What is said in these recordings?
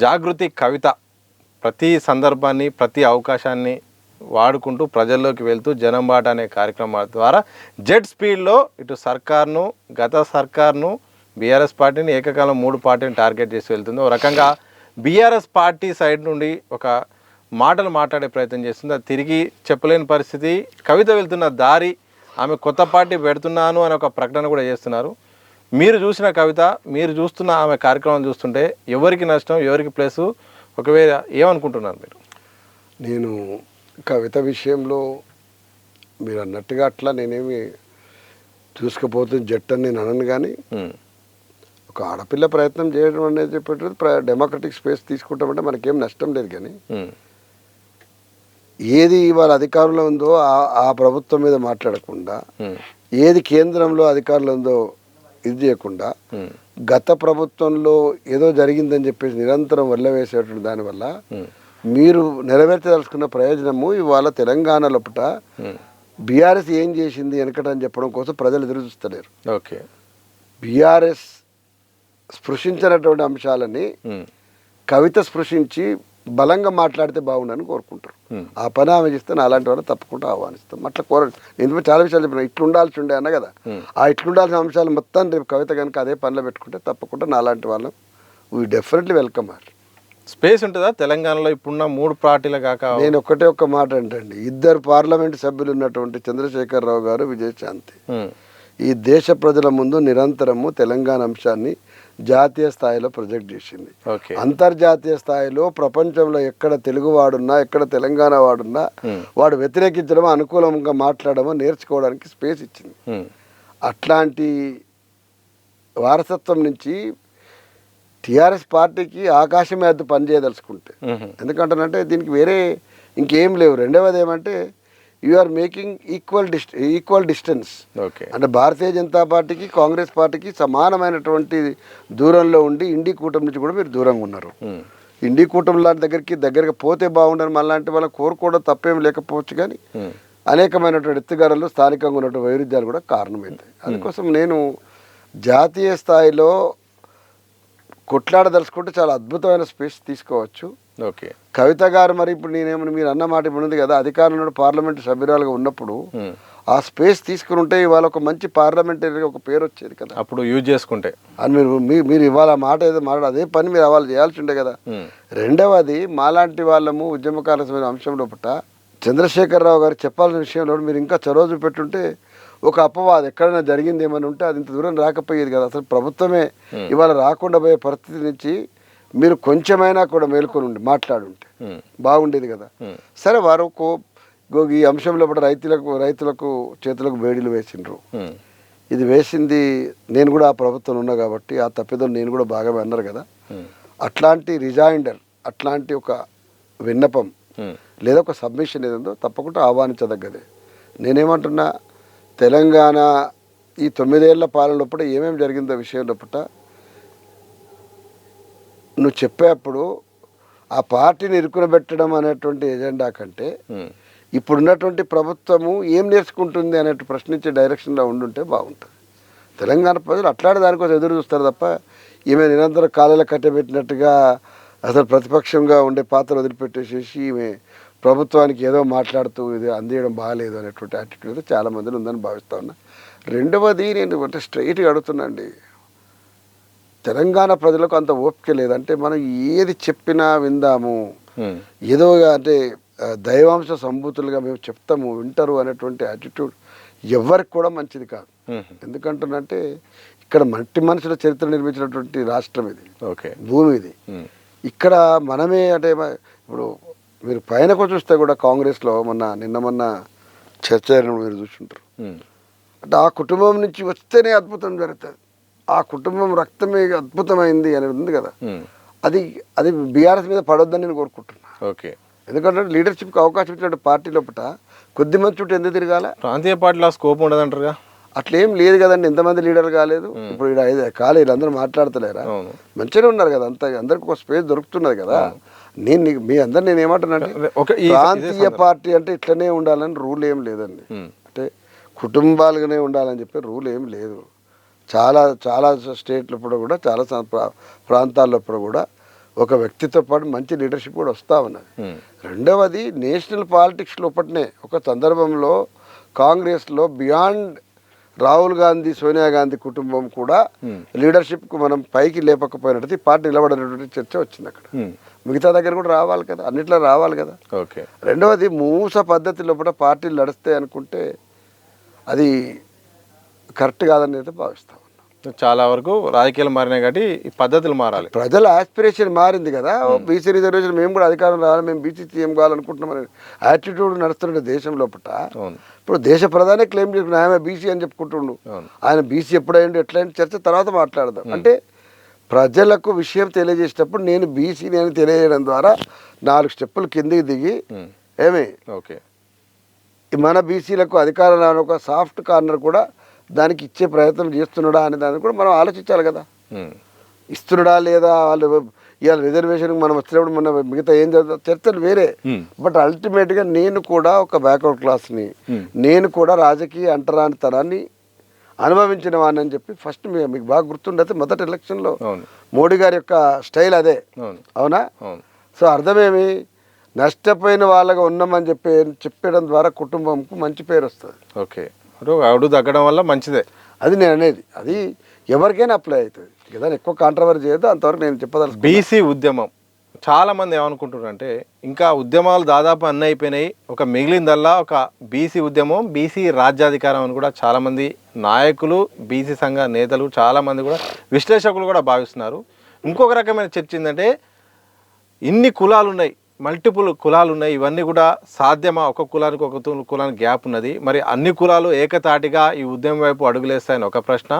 జాగృతి కవిత ప్రతి సందర్భాన్ని ప్రతి అవకాశాన్ని వాడుకుంటూ ప్రజల్లోకి వెళ్తూ జనం బాట అనే కార్యక్రమం ద్వారా జెట్ స్పీడ్లో ఇటు సర్కార్ను గత సర్కార్ను బీఆర్ఎస్ పార్టీని ఏకకాలం 3 పార్టీని టార్గెట్ చేసి వెళ్తుంది. ఒక రకంగా బీఆర్ఎస్ పార్టీ సైడ్ నుండి ఒక మాటలు మాట్లాడే ప్రయత్నం చేస్తుంది. అది తిరిగి చెప్పలేని పరిస్థితి. కవిత వెళ్తున్న దారి, ఆమె కొత్త పార్టీ పెడుతున్నాను అని ఒక ప్రకటన కూడా చేస్తున్నారు. మీరు చూసిన కవిత, మీరు చూస్తున్న ఆమె కార్యక్రమం చూస్తుంటే ఎవరికి నష్టం, ఎవరికి ప్లస్, ఒకవేళ ఏమనుకుంటున్నారు మీరు? నేను కవిత విషయంలో మీరు అన్నట్టుగా అట్లా నేనేమి చూసుకుపోతుంది జట్టు అని నేను అనను. కానీ ఒక ఆడపిల్ల ప్రయత్నం చేయడం అనేది చెప్పేటది డెమోక్రటిక్ స్పేస్ తీసుకుంటామంటే మనకేం నష్టం లేదు. కానీ ఏది వాళ్ళ అధికారంలో ఉందో ఆ ప్రభుత్వం మీద మాట్లాడకుండా, ఏది కేంద్రంలో అధికారంలో ఉందో ఇది చేయకుండా, గత ప్రభుత్వంలో ఏదో జరిగిందని చెప్పేసి నిరంతరం వల్లవేసేటువంటి దానివల్ల మీరు నెరవేర్చదలుచుకున్న ప్రయోజనము ఇవాళ తెలంగాణ లోపల బీఆర్ఎస్ ఏం చేసింది వెనకటని చెప్పడం కోసం ప్రజలు ఎదురు చూస్తలేరు. ఓకే, బీఆర్ఎస్ స్పృశించినటువంటి అంశాలని కవిత స్పృశించి బలంగా మాట్లాడితే బాగుండని కోరుకుంటారు. ఆ పని ఆమె చేస్తే నా అలాంటి వాళ్ళు తప్పకుండా ఆహ్వానిస్తాం. అట్లా కోరండి. ఎందుకంటే చాలా విషయాలు చెప్పిన ఇట్లు ఉండాల్సి ఉండే అన్న కదా, ఆ ఇట్లుండాల్సిన అంశాలు మొత్తం రేపు కవిత కనుక అదే పనిలో పెట్టుకుంటే తప్పకుండా నా అలాంటి వాళ్ళం వీ డెఫినెట్లీ వెల్కమ్. స్పేస్ ఉంటుందా తెలంగాణలో ఇప్పుడున్న 3 పార్టీలు కాక? నేను ఒక్క మాట అంటండి, 2 పార్లమెంటు సభ్యులు ఉన్నటువంటి చంద్రశేఖరరావు గారు, విజయశాంతి ఈ దేశ ప్రజల ముందు నిరంతరము తెలంగాణ అంశాన్ని జాతీయ స్థాయిలో ప్రొజెక్ట్ చేసింది. అంతర్జాతీయ స్థాయిలో ప్రపంచంలో ఎక్కడ తెలుగు వాడున్నా, ఎక్కడ తెలంగాణ వాడున్నా వాడు వ్యతిరేకించడమో అనుకూలంగా మాట్లాడమో నేర్చుకోవడానికి స్పేస్ ఇచ్చింది. అట్లాంటి వారసత్వం నుంచి టీఆర్ఎస్ పార్టీకి ఆకాశమే అద్దు పనిచేయదలుచుకుంటే, ఎందుకంటేనంటే దీనికి వేరే ఇంకేం లేవు. రెండవది ఏమంటే you are making equal distance. అంటే భారతీయ జనతా పార్టీకి కాంగ్రెస్ పార్టీకి సమానమైనటువంటి దూరంలో ఉండి ఇండి కూటమి నుంచి కూడా మీరు దూరంగా ఉన్నారు. ఇండి కూటమి లాంటి దగ్గరికి పోతే బాగుండని మనలాంటి వాళ్ళని కోరుకోవడం తప్పేం లేకపోవచ్చు. కానీ అనేకమైనటువంటి ఎత్తుగడలు, స్థానికంగా ఉన్నటువంటి వైరుధ్యాలు కూడా కారణమవుతాయి. అందుకోసం నేను జాతీయ స్థాయిలో కొట్లాడదలుచుకుంటే చాలా అద్భుతమైన స్పేస్ తీసుకోవచ్చు. ఓకే, కవిత గారు మరి ఇప్పుడు నేనేమన్నా మీరు అన్న మాట ఇప్పుడు ఉంది కదా, అధికారంలో పార్లమెంటు సభ్యురాలుగా ఉన్నప్పుడు ఆ స్పేస్ తీసుకుని ఉంటే ఇవాళ ఒక మంచి పార్లమెంటరీగా ఒక పేరు వచ్చేది కదా, అప్పుడు యూజ్ చేసుకుంటే. అని మీరు ఇవాళ మాట ఏదో అదే పని మీరు అవాళ్ళు చేయాల్సి ఉండే కదా. రెండవది మాలాంటి వాళ్ళము ఉద్యమకాల అంశంలో పుట్ట చంద్రశేఖరరావు గారు చెప్పాల్సిన విషయంలో మీరు ఇంకా చొరవ చూపెట్టుంటే ఒక అపవాదం ఎక్కడైనా జరిగింది ఏమని ఉంటే అది ఇంత దూరం రాకపోయేది కదా. అసలు ప్రభుత్వమే ఇవాళ రాకుండా పోయే పరిస్థితి నుంచి మీరు కొంచెమైనా కూడా మేల్కొని ఉండి మాట్లాడుంటే బాగుండేది కదా. సరే, వారు ఈ అంశంలో కూడా రైతులకు చేతులకు వేడిలు వేసిండ్రు. ఇది వేసింది నేను కూడా ఆ ప్రభుత్వం ఉన్నా కాబట్టి ఆ తప్పిదం నేను కూడా బాగా అన్నారు కదా. అట్లాంటి రిజైండర్, అట్లాంటి ఒక విన్నపం లేదా ఒక సబ్మిషన్ ఏదో తప్పకుండా ఆహ్వానించదగ్గదే. నేనేమంటున్నా, తెలంగాణ ఈ 9 ఏళ్ల పాలన లోపల ఏమేమి జరిగిందో విషయం లోపల నువ్వు చెప్పేప్పుడు ఆ పార్టీని ఇరుకునబెట్టడం అనేటువంటి ఎజెండా కంటే ఇప్పుడున్నటువంటి ప్రభుత్వము ఏం నేర్చుకుంటుంది అనే ప్రశ్నించే డైరెక్షన్లో ఉండుంటే బాగుంటుంది. తెలంగాణ ప్రజలు అట్లాంటి దానికోసం ఎదురు చూస్తారు తప్ప ఈమె నిరంతరం కాలేలా కట్టబెట్టినట్టుగా అసలు ప్రతిపక్షంగా ఉండే పాత్ర వదిలిపెట్టేసేసి ఈమె ప్రభుత్వానికి ఏదో మాట్లాడుతూ ఇది అందేయడం బాగాలేదు అనేటువంటి యాటిట్యూడ్ చాలా మందిలో ఉందని భావిస్తా ఉన్నా. రెండవది నేను అంటే స్ట్రైట్గా అడుగుతున్నాండి, తెలంగాణ ప్రజలకు అంత ఓపిక లేదంటే మనం ఏది చెప్పినా విందాము, ఏదో అంటే దైవాంశ సంభూతులుగా మేము చెప్తాము వింటారు అనేటువంటి యాటిట్యూడ్ ఎవరికి కూడా మంచిది కాదు. ఎందుకంటున్నంటే ఇక్కడ మట్టి మనుషుల చరిత్ర నిర్మించినటువంటి రాష్ట్రం ఇది, భూమి ఇది. ఇక్కడ మనమే అంటే ఇప్పుడు మీరు పైనకు చూస్తే కూడా కాంగ్రెస్లో నిన్న చర్చ మీరు చూసుంటారు. అంటే ఆ కుటుంబం నుంచి వస్తేనే అద్భుతం జరుగుతుంది, ఆ కుటుంబం రక్తమే అద్భుతమైంది అనేది ఉంది కదా. అది బీఆర్ఎస్ మీద పడొద్దని నేను కోరుకుంటున్నా. ఓకే, ఎందుకంటే లీడర్షిప్కి అవకాశం ఇచ్చిన పార్టీ లోపల కొద్ది మంది చుట్టూ ఎందుకు తిరగాల? ప్రాంతీయ పార్టీలో స్కోప్ ఉండదంటారుగా. అట్లేం లేదు కదండి. ఎంతమంది లీడర్ కాలేదు ఇప్పుడు కాలేదు, అందరూ మాట్లాడతలేరా? మంచిగానే ఉన్నారు కదా, అందరికి ఒక స్పేస్ దొరుకుతున్నది కదా. మీ అందరు నేను ఏమంటున్నానంటే ప్రాంతీయ పార్టీ అంటే ఇట్లనే ఉండాలని రూల్ ఏం లేదండి. అంటే కుటుంబాలుగానే ఉండాలని చెప్పి రూల్ ఏం లేదు. చాలా చాలా స్టేట్లప్పుడు కూడా చాలా ప్రాంతాల్లో కూడా ఒక వ్యక్తితో పాటు మంచి లీడర్షిప్ కూడా వస్తూ ఉన్నది. రెండవది నేషనల్ పాలిటిక్స్ లోపటనే ఒక సందర్భంలో కాంగ్రెస్లో బియాండ్ రాహుల్ గాంధీ సోనియా గాంధీ కుటుంబం కూడా లీడర్షిప్కు మనం పైకి లేపకపోయినట్టు పార్టీ నిలబడినటువంటి చర్చ వచ్చింది అక్కడ. మిగతా దగ్గర కూడా రావాలి కదా, అన్నిట్లో రావాలి కదా. ఓకే. రెండవది మూస పద్ధతి లోపల పార్టీలు నడుస్తాయి అనుకుంటే అది కరెక్ట్ కాదని అయితే భావిస్తాం. చాలా వరకు రాజకీయాలు మారినాయి కాబట్టి ఈ పద్ధతులు మారాలి. ప్రజల ఆస్పిరేషన్ మారింది కదా, బీసీ రిజర్వేషన్ మేము కూడా అధికారం రావాలి, మేము బీసీ సీఎం కావాలనుకుంటున్నామని యాటిట్యూడ్ నడుస్తున్న దేశం లోపల ఇప్పుడు దేశ ప్రధానే క్లెయిమ్ చేసుకుని ఆమె బీసీ అని చెప్పుకుంటుండు. ఆయన బీసీ ఎప్పుడైండు ఎట్లయింది చర్చ తర్వాత మాట్లాడదాం. అంటే ప్రజలకు విషయం తెలియజేసేటప్పుడు నేను బీసీ నేను తెలియజేయడం ద్వారా 4 స్టెప్పులు కిందికి దిగి ఏమి ఓకే మన బీసీలకు అధికారం రాని ఒక సాఫ్ట్ కార్నర్ కూడా దానికి ఇచ్చే ప్రయత్నం చేస్తున్నాడా అనే దాన్ని కూడా మనం ఆలోచించాలి కదా. ఇస్తున్నాడా లేదా, వాళ్ళు ఇవాళ రిజర్వేషన్కి మనం వచ్చినప్పుడు మన మిగతా ఏం జరుగుతుంది చర్చలు వేరే. బట్ అల్టిమేట్గా నేను కూడా ఒక బ్యాక్వర్డ్ క్లాస్ని, నేను కూడా రాజకీయ అంటరానితనాన్ని అనుభవించిన వాడిని అని చెప్పి ఫస్ట్ మీకు బాగా గుర్తుండతే మొదటి ఎలక్షన్లో మోడీ గారి యొక్క స్టైల్ అదే. అవునా? సో అర్థమేమి, నష్టపోయిన వాళ్ళగా ఉన్నామని చెప్పడం ద్వారా కుటుంబంకు మంచి పేరు వస్తుంది. ఓకే, అడుగు తగ్గడం వల్ల మంచిదే. అది నేను అనేది, అది ఎవరికైనా అప్లై అవుతుంది కదా, ఎక్కువ కాంట్రవర్సీ చేయొద్దు. అంతవరకు నేను చెప్పదలుచుకున్నాను. బీసీ ఉద్యమం చాలామంది ఏమనుకుంటున్నారు అంటే ఇంకా ఉద్యమాలు దాదాపు అన్నీ అయిపోయినాయి, ఒక మిగిలిందల్లా ఒక బీసీ ఉద్యమం, బీసీ రాజ్యాధికారం అని కూడా చాలామంది నాయకులు, బీసీ సంఘ నేతలు, చాలామంది కూడా విశ్లేషకులు కూడా భావిస్తున్నారు. ఇంకొక రకమైన చర్చ ఏంటంటే ఇన్ని కులాలు ఉన్నాయి, మల్టిపుల్ కులాలు ఉన్నాయి, ఇవన్నీ కూడా సాధ్యమా? ఒక కులానికి ఒక కులానికి గ్యాప్ ఉన్నది. మరి అన్ని కులాలు ఏకతాటిగా ఈ ఉద్యమం వైపు అడుగులేస్తాయని ఒక ప్రశ్న.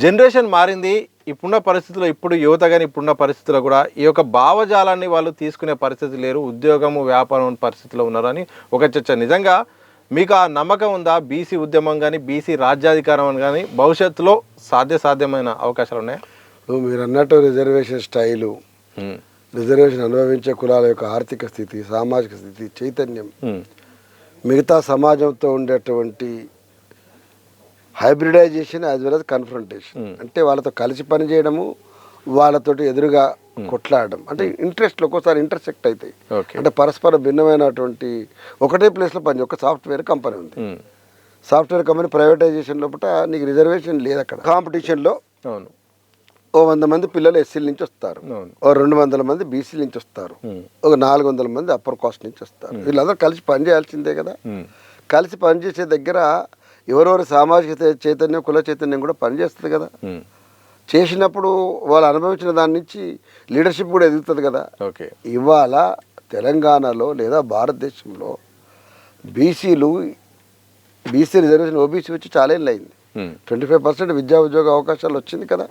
జనరేషన్ మారింది, ఇప్పుడున్న పరిస్థితుల్లో, ఇప్పుడు యువత కానీ ఇప్పుడున్న పరిస్థితుల్లో కూడా ఈ యొక్క భావజాలాన్ని వాళ్ళు తీసుకునే పరిస్థితి లేరు, ఉద్యోగము వ్యాపారం పరిస్థితిలో ఉన్నారని ఒక చర్చ. నిజంగా మీకు ఆ నమ్మకం ఉందా? బీసీ ఉద్యమం కానీ బీసీ రాజ్యాధికారం కానీ భవిష్యత్తులో సాధ్యమైన అవకాశాలు ఉన్నాయా? మీరు అన్నట్టు రిజర్వేషన్ స్టైలు, రిజర్వేషన్ అనుభవించే కులాల యొక్క ఆర్థిక స్థితి, సామాజిక స్థితి, చైతన్యం, మిగతా సమాజంతో ఉండేటువంటి hybridization as well as confrontation, అంటే వాళ్ళతో కలిసి పనిచేయడము, వాళ్ళతోటి ఎదురుగా కొట్లాడడం, అంటే ఇంట్రెస్ట్లు ఒక్కోసారి ఇంటర్సెక్ట్ అవుతాయి. అంటే పరస్పర భిన్నమైనటువంటి ఒకటే ప్లేస్లో పని. ఒక సాఫ్ట్వేర్ కంపెనీ ఉంది, సాఫ్ట్వేర్ కంపెనీ ప్రైవేటైజేషన్ లోపల నీకు రిజర్వేషన్ లేదు. అక్కడ కాంపిటీషన్లో ఓ 100 మంది పిల్లలు ఎస్సీల నుంచి వస్తారు, ఓ 200 మంది బీసీల నుంచి వస్తారు, ఒక 400 మంది అప్పర్ కాస్ట్ నుంచి వస్తారు. వీళ్ళందరూ కలిసి పనిచేయాల్సిందే కదా. కలిసి పనిచేసే దగ్గర ఎవరెవరి సామాజిక చైతన్యం, కుల చైతన్యం కూడా పనిచేస్తుంది కదా. చేసినప్పుడు వాళ్ళు అనుభవించిన దాని నుంచి లీడర్షిప్ కూడా ఎదుగుతుంది కదా. ఇవాళ తెలంగాణలో లేదా భారతదేశంలో బీసీ రిజర్వేషన్ ఓబీసీ వచ్చి చాలా ఏళ్ళు అయింది. 25% విద్యా ఉద్యోగ అవకాశాలు వచ్చింది కదా.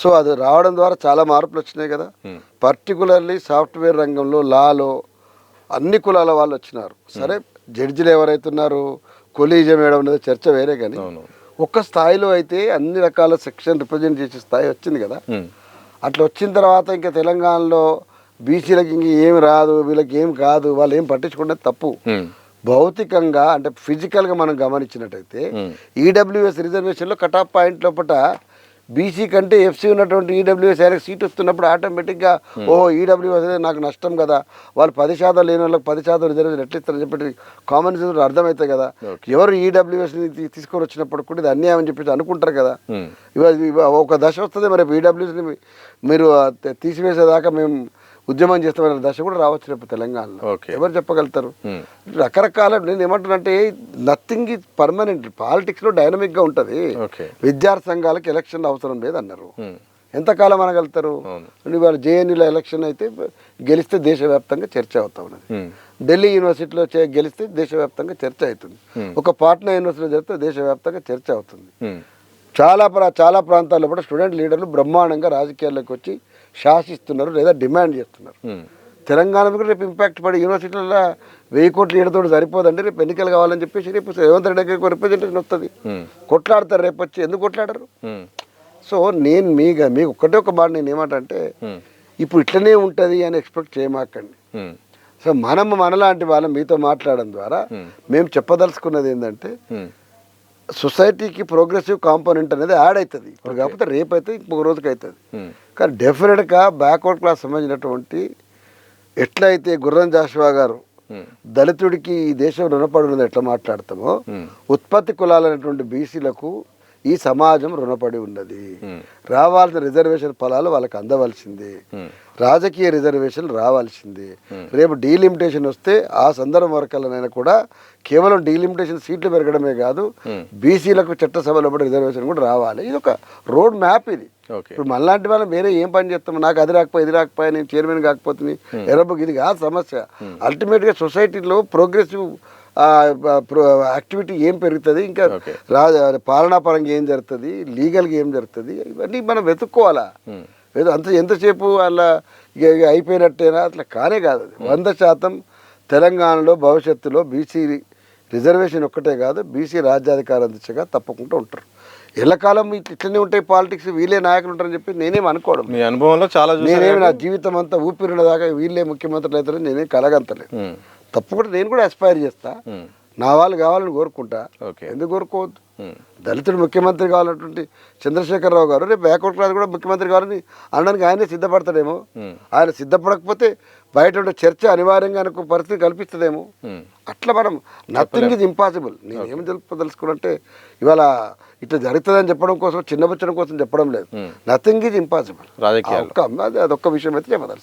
సో అది రావడం ద్వారా చాలా మార్పులు వచ్చినాయి కదా. పర్టికులర్లీ సాఫ్ట్వేర్ రంగంలో, లాలో అన్ని కులాల వాళ్ళు వచ్చినారు. సరే, జడ్జిలు ఎవరైతున్నారు, కొలీజియం ఏడ ఉన్నది చర్చ వేరే, కానీ ఒక్క స్థాయిలో అయితే అన్ని రకాల సెక్షన్ రిప్రజెంట్ చేసే స్థాయి వచ్చింది కదా. అట్లా వచ్చిన తర్వాత ఇంకా తెలంగాణలో బీసీలకు ఇంక ఏమి రాదు, వీళ్ళకి ఏం కాదు, వాళ్ళు ఏం పట్టించుకునేది తప్పు. భౌతికంగా అంటే ఫిజికల్గా మనం గమనించినట్టయితే ఈడబ్ల్యూఎస్ రిజర్వేషన్లో కట్ ఆఫ్ పాయింట్ లోపల బీసీ కంటే ఎఫ్సీ ఉన్నటువంటి ఈడబ్ల్యూఎస్ ఆయనకు సీట్ వస్తున్నప్పుడు ఆటోమేటిక్గా ఈడబ్ల్యూఎస్ నాకు నష్టం కదా, వాళ్ళు 10% లేని వాళ్ళకి 10% రిజర్వేషన్ ఎట్లా ఇస్తారని చెప్పి కామన్ సెన్స్ అర్థమవుతాయి కదా. ఎవరు ఈడబ్ల్యూఎస్ని తీసుకొని వచ్చినప్పుడు కూడా ఇది అన్యాయం అని చెప్పేసి అనుకుంటారు కదా. ఒక దశ వస్తుంది, మరి ఈడబ్ల్యూఎస్ని మీరు తీసివేసేదాకా మేము ఉద్యమం చేస్తామనే దశ కూడా రావచ్చు రేపు తెలంగాణలో. ఎవరు చెప్పగలుగుతారు? రకరకాల, నేను ఏమంటున్నానంటే నథింగ్ ఈజ్ పర్మనెంట్. పాలిటిక్స్లో డైనమిక్గా ఉంటుంది. విద్యార్థి సంఘాలకు ఎలక్షన్ అవసరం లేదన్నారు, ఎంతకాలం అనగలుగుతారు? ఇవాళ జేఎన్యూలో ఎలక్షన్ అయితే గెలిస్తే దేశవ్యాప్తంగా చర్చ అవుతా ఉన్నది. ఢిల్లీ యూనివర్సిటీలో గెలిస్తే దేశవ్యాప్తంగా చర్చ అవుతుంది. ఒక పాట్నా యూనివర్సిటీలో జరిగితే దేశవ్యాప్తంగా చర్చ అవుతుంది. చాలా ప్రాంతాల్లో కూడా స్టూడెంట్ లీడర్లు బ్రహ్మాండంగా రాజకీయాల్లోకి వచ్చి శాసిస్తున్నారు లేదా డిమాండ్ చేస్తున్నారు. తెలంగాణ కూడా రేపు ఇంపాక్ట్ పడి యూనివర్సిటీలలో 1000 కోట్ల లీడర్తో సరిపోదండి, రేపు ఎన్నికలు కావాలని చెప్పేసి రేపు రేవంత్ రెడ్డి గారికి రిప్రజెంటేషన్ వస్తుంది, కొట్లాడతారు. రేపు వచ్చి ఎందుకు కొట్లాడరు? సో నేను మీకు ఒక్కటే ఒక మాట నేను ఏమంటే, ఇప్పుడు ఇట్లనే ఉంటుంది అని ఎక్స్పెక్ట్ చేయమాకండి. సో మనలాంటి వాళ్ళం మీతో మాట్లాడడం ద్వారా మేము చెప్పదలుచుకున్నది ఏంటంటే, సొసైటీకి ప్రోగ్రెసివ్ కాంపోనెంట్ అనేది యాడ్ అవుతుంది. ఇప్పుడు కాకపోతే రేపు అయితే ఇంకొక రోజుకి అవుతుంది. కానీ డెఫినెట్గా బ్యాక్వర్డ్ క్లాస్ సంబంధించినటువంటి ఎట్లయితే గుర్రం జాషువా గారు దళితుడికి ఈ దేశం రుణపడి ఉన్నది ఎట్లా మాట్లాడతామో, ఉత్పత్తి కులాలైనటువంటి బీసీలకు ఈ సమాజం రుణపడి ఉన్నది. రావాల్సిన రిజర్వేషన్ ఫలాలు వాళ్ళకి అందవలసింది, రాజకీయ రిజర్వేషన్ రావాల్సింది. రేపు డీలిమిటేషన్ వస్తే ఆ సందర్భం వరకల్లోనైనా కూడా కేవలం డీలిమిటేషన్ సీట్లు పెరగడమే కాదు, బీసీలకు చట్టసభలో కూడా రిజర్వేషన్ కూడా రావాలి. ఇది ఒక రోడ్ మ్యాప్ ఇది. ఇప్పుడు మనలాంటి వాళ్ళం వేరే ఏం పని చేస్తాము, నాకు అది రాకపోయి ఇది రాకపోయి, నేను చైర్మన్ కాకపోతే ఎరబుక్, ఇది కాదు సమస్య. అల్టిమేట్గా సొసైటీలో ప్రోగ్రెసివ్ యాక్టివిటీ ఏం పెరుగుతుంది, ఇంకా పాలనా పరంగా ఏం జరుగుతుంది, లీగల్గా ఏం జరుగుతుంది, ఇవన్నీ మనం వెతుక్కోవాలా. ఎంతసేపు అలా అయిపోయినట్టేనా, అట్లా కానే కాదు. 100% తెలంగాణలో భవిష్యత్తులో బీసీ రిజర్వేషన్ ఒక్కటే కాదు, బీసీ రాజ్యాధికారం దిశగా తప్పకుండా ఉంటారు. ఎల్లకాలం ఇట్లనే ఉంటాయి పాలిటిక్స్, వీళ్ళే నాయకులు ఉంటారని చెప్పి నేనేం అనుకోవడం. మీ అనుభవంలో చాలా నేనేమి నా జీవితం అంతా ఊపిరిన దాకా వీళ్ళే ముఖ్యమంత్రులు అవుతారని నేనేం కలగంతలేదు. తప్పకుండా నేను కూడా అస్పైర్ చేస్తా, నా వాళ్ళు కావాలని కోరుకుంటా. ఎందుకు కోరుకోవద్దు? దళితుడు ముఖ్యమంత్రి కావాలన్నటువంటి చంద్రశేఖరరావు గారు రేపు బ్యాక్వర్డ్ క్లాస్ కూడా ముఖ్యమంత్రి కావాలని అనడానికి ఆయనే సిద్ధపడతాడేమో. ఆయన సిద్ధపడకపోతే బయట ఉండే చర్చ అనివార్యంగా అనుకో పరిస్థితి కల్పిస్తుందేమో. అట్లా మనం నథింగ్ ఇస్ ఇంపాసిబుల్. నేను ఏమి తెలుసుకున్నంటే ఇవాళ ఇట్లా జరుగుతుందని చెప్పడం కోసం, చిన్నపుచ్చడం కోసం చెప్పడం లేదు. Nothing is impossible. రాజకీయాలు అదొక్క విషయం అయితే చెప్పదలుచుకున్నాను.